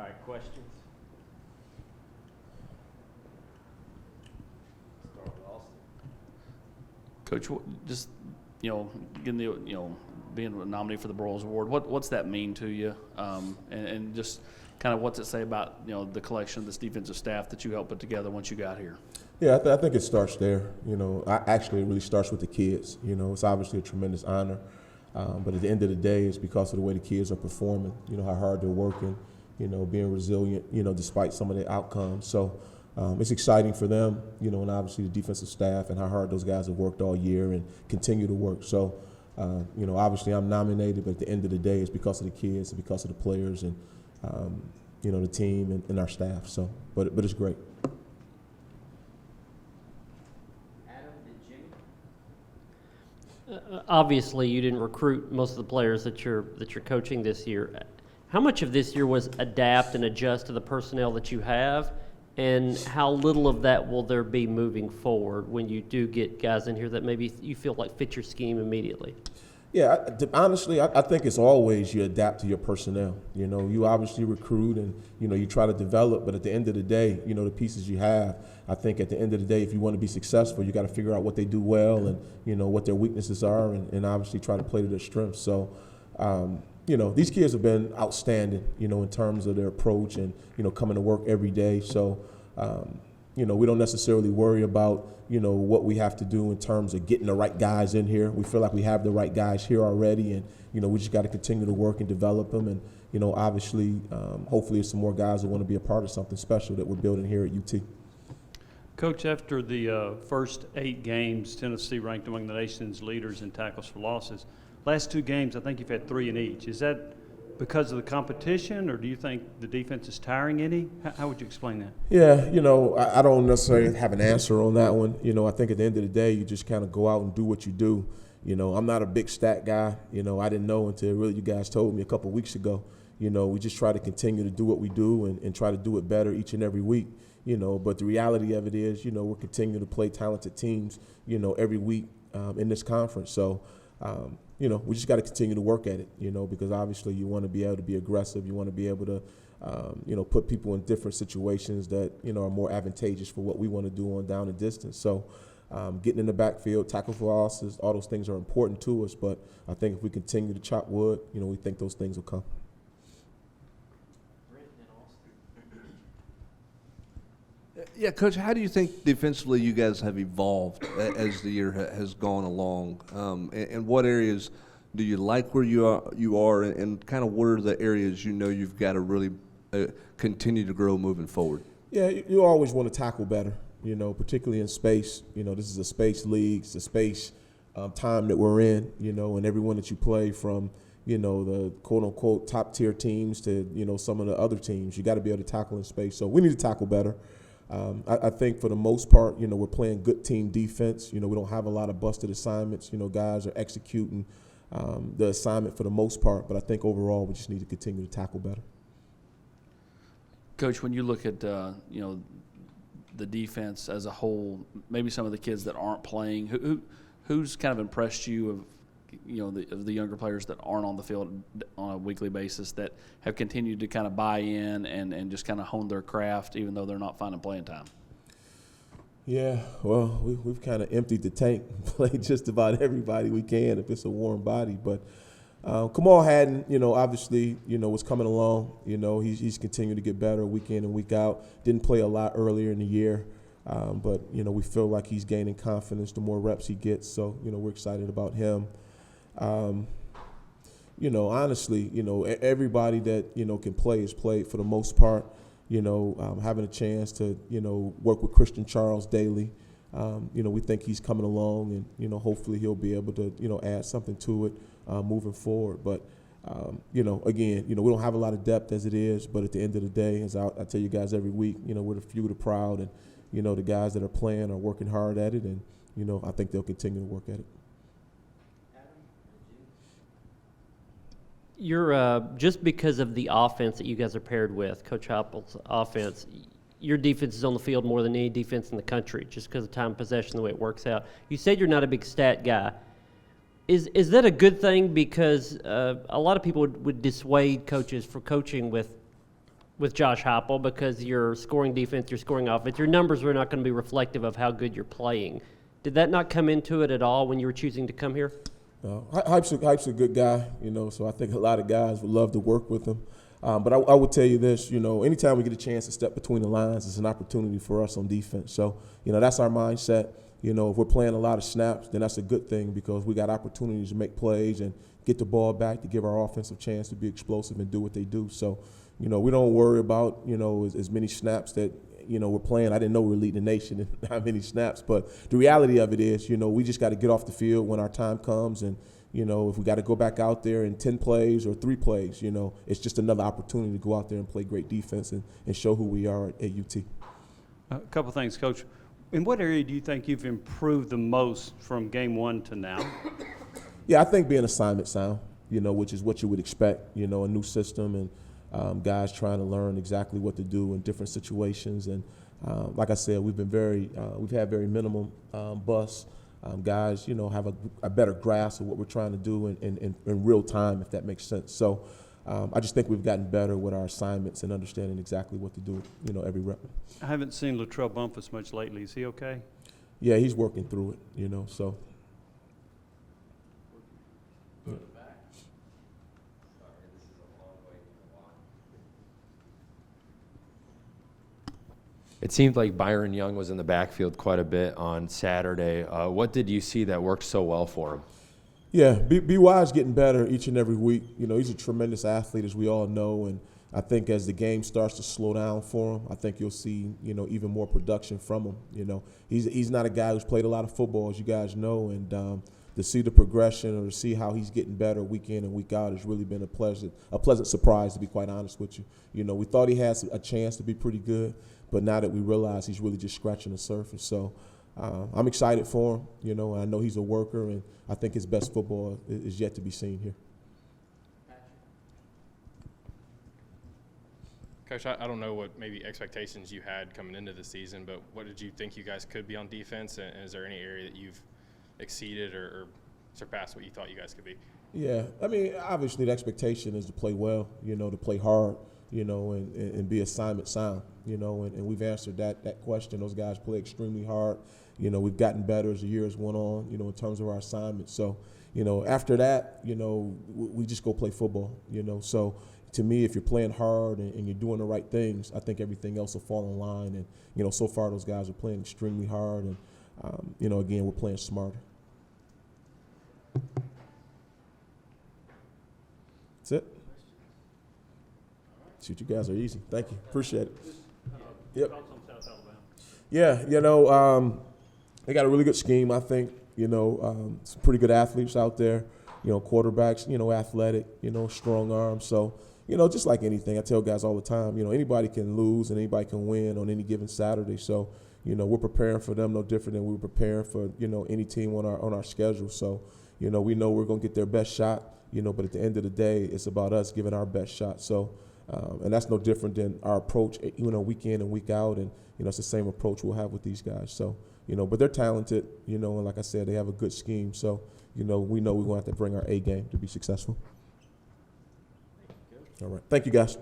All right, questions? Start with Austin. Coach, just, getting being a nominee for the Broyles Award, what's that mean to you? And just kind of what's it say about, the collection of this defensive staff that you helped put together once you got here? Yeah, I think it starts there. It really starts with the kids. It's obviously a tremendous honor. But at the end of the day, it's because of the way the kids are performing, how hard they're working, being resilient, despite some of the outcomes. So it's exciting for them, and obviously the defensive staff and how hard those guys have worked all year and continue to work. So, obviously I'm nominated, but at the end of the day, it's because of the kids and because of the players and, the team and our staff. So, but it's great. Obviously, you didn't recruit most of the players that you're coaching this year. How much of this year was adapt and adjust to the personnel that you have, and how little of that will there be moving forward when you do get guys in here that maybe you feel like fit your scheme immediately? Yeah, honestly, I think it's always you adapt to your personnel. You obviously recruit and, you try to develop, but at the end of the day, the pieces you have, I think at the end of the day, if you want to be successful, you got to figure out what they do well and, what their weaknesses are and obviously try to play to their strengths. So, these kids have been outstanding, in terms of their approach and, coming to work every day. So, we don't necessarily worry about, what we have to do in terms of getting the right guys in here. We feel like we have the right guys here already, and, we just got to continue to work and develop them. And, obviously, hopefully there's some more guys that want to be a part of something special that we're building here at UT. Coach, after the first 8 games, Tennessee ranked among the nation's leaders in tackles for losses. Last 2 games, I think you've had 3 in each. Is that because of the competition, or do you think the defense is tiring any? How would you explain that? Yeah, I don't necessarily have an answer on that one. I think at the end of the day, you just kind of go out and do what you do. I'm not a big stat guy. I didn't know until really you guys told me a couple of weeks ago. We just try to continue to do what we do and try to do it better each and every week. But the reality of it is, we're continuing to play talented teams, every week in this conference. So, we just got to continue to work at it, because obviously you want to be able to be aggressive. You want to be able to, put people in different situations that, are more advantageous for what we want to do on down and distance. So getting in the backfield, tackle for losses, all those things are important to us. But I think if we continue to chop wood, we think those things will come. Yeah, Coach, how do you think defensively you guys have evolved as the year has gone along? And what areas do you like where you are, and kind of what are the areas you've got to really continue to grow moving forward? Yeah, you always want to tackle better, particularly in space. This is a space league. It's a space time that we're in, and everyone that you play from, the quote-unquote top-tier teams to, some of the other teams. You got to be able to tackle in space. So we need to tackle better. I think for the most part, we're playing good team defense. We don't have a lot of busted assignments. Guys are executing the assignment for the most part. But I think overall we just need to continue to tackle better. Coach, when you look at, the defense as a whole, maybe some of the kids that aren't playing, who's kind of impressed you of the younger players that aren't on the field on a weekly basis that have continued to kind of buy in and just kind of hone their craft even though they're not finding playing time? Yeah, well, we've kind of emptied the tank, played just about everybody we can if it's a warm body. But Kamal Haddon, obviously, was coming along. He's continued to get better week in and week out. Didn't play a lot earlier in the year. But, we feel like he's gaining confidence the more reps he gets. So, we're excited about him. Honestly, everybody that, can play has played for the most part. Having a chance to, work with Christian Charles daily. We think he's coming along and, hopefully he'll be able to, add something to it moving forward. But, again, we don't have a lot of depth as it is. But at the end of the day, as I tell you guys every week, we're the few, the proud, and, the guys that are playing are working hard at it. And, I think they'll continue to work at it. You're just because of the offense that you guys are paired with, Coach Heupel's offense, your defense is on the field more than any defense in the country just because of time possession, the way it works out. You said you're not a big stat guy. Is that a good thing? Because a lot of people would dissuade coaches from coaching with with Josh Heupel because you're scoring defense, you're scoring offense. Your numbers are not going to be reflective of how good you're playing. Did that not come into it at all when you were choosing to come here? Hype's a good guy, so I think a lot of guys would love to work with him. But I would tell you this, anytime we get a chance to step between the lines, it's an opportunity for us on defense. So, that's our mindset. If we're playing a lot of snaps, then that's a good thing because we got opportunities to make plays and get the ball back to give our offensive chance to be explosive and do what they do. So, we don't worry about, as many snaps that, we're playing. I didn't know we were leading the nation in how many snaps. But the reality of it is, we just got to get off the field when our time comes. And, if we got to go back out there in 10 plays or 3 plays, it's just another opportunity to go out there and play great defense and show who we are at UT. A couple of things, Coach. In what area do you think you've improved the most from game 1 to now? Yeah, I think being assignment sound, which is what you would expect, a new system and guys trying to learn exactly what to do in different situations. And like I said, we've had very minimum busts. Guys, have a better grasp of what we're trying to do in real time, if that makes sense. So I just think we've gotten better with our assignments and understanding exactly what to do, every rep. I haven't seen Latrell Bumpus much lately. Is he okay? Yeah, he's working through it, so. It seemed like Byron Young was in the backfield quite a bit on Saturday. What did you see that worked so well for him? Yeah, BY's getting better each and every week. He's a tremendous athlete, as we all know, and I think as the game starts to slow down for him, I think you'll see, even more production from him. He's not a guy who's played a lot of football, as you guys know, and to see the progression or to see how he's getting better week in and week out has really been a pleasant surprise, to be quite honest with you. We thought he has a chance to be pretty good, but now that we realize he's really just scratching the surface. So I'm excited for him, and I know he's a worker, and I think his best football is yet to be seen here. Coach, I don't know what maybe expectations you had coming into the season, but what did you think you guys could be on defense, and is there any area that you've exceeded or surpassed what you thought you guys could be? Yeah, obviously the expectation is to play well, to play hard, and be assignment sound, and we've answered that question. Those guys play extremely hard. We've gotten better as the year has went on, in terms of our assignments. So, after that, we just go play football, So to me, if you're playing hard and you're doing the right things, I think everything else will fall in line. And, so far those guys are playing extremely hard. And, again, we're playing smarter. That's it. Shoot, you guys are easy. Thank you. Appreciate it. Yep. Yeah, they got a really good scheme, I think. Some pretty good athletes out there. Quarterbacks, athletic, strong arms. So, just like anything, I tell guys all the time, anybody can lose and anybody can win on any given Saturday. So, we're preparing for them no different than we were preparing for, any team on our schedule. So, we know we're going to get their best shot, but at the end of the day, it's about us giving our best shot. So, and that's no different than our approach, week in and week out. And, it's the same approach we'll have with these guys. So, but they're talented, and like I said, they have a good scheme. So, we know we're going to have to bring our A game to be successful. All right. Thank you, guys.